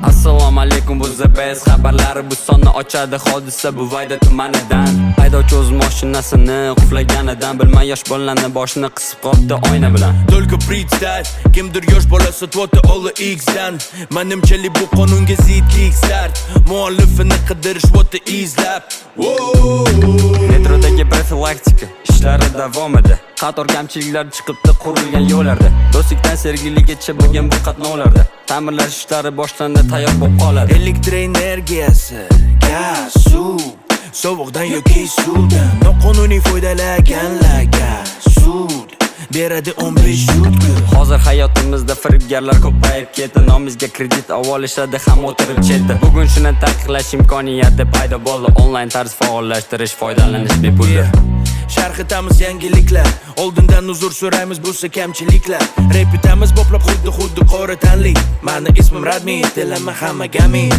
Assalomu alaykum, bu ZBS xabarlari. Bu sonni ochadi hodisa bu Vayda tumanidan. Haydovchi o'z mashinasini quflaganidan bilmay yosh bolani boshini qisib qopti oyna bilan. Только представь, kimdir yosh bola sotyapti Ola X'dan. Menimchalik bu qonunga zidlik start. Muallifini qidirishyo'ti izlab. Metrodagi profilaktika ishlari davomida qator kamchiliklar chiqibdi qurilgan yo'llarda. Do'stlikdan sergiligacha bo'lgan bu qatnovlarda ta'mirlash ishlari boshlandi, tayyor bo'lib qoladi. Elektr energiyasi, gaz, suv, sovuqdan yoki suvdan noqonuniy foydalaganlarga sud beradi 15 sutku. Hozir hayotimizda firibgarlar ko'payib ketdi. Nomimizga kredit olishadi ham o'tirib chetda. Bugun shuni taqiqlash imkoniyati paydo bo'ldi. Onlayn tarz faollashtirish, foydalanish bepuldir. Sharh etamiz yangiliklar, oldindan uzr so'raymiz bo'lsa kamchiliklar. Repitamiz boplab xuddi qora tanlik. Mani ismim Radmi, tilama hammaga amin.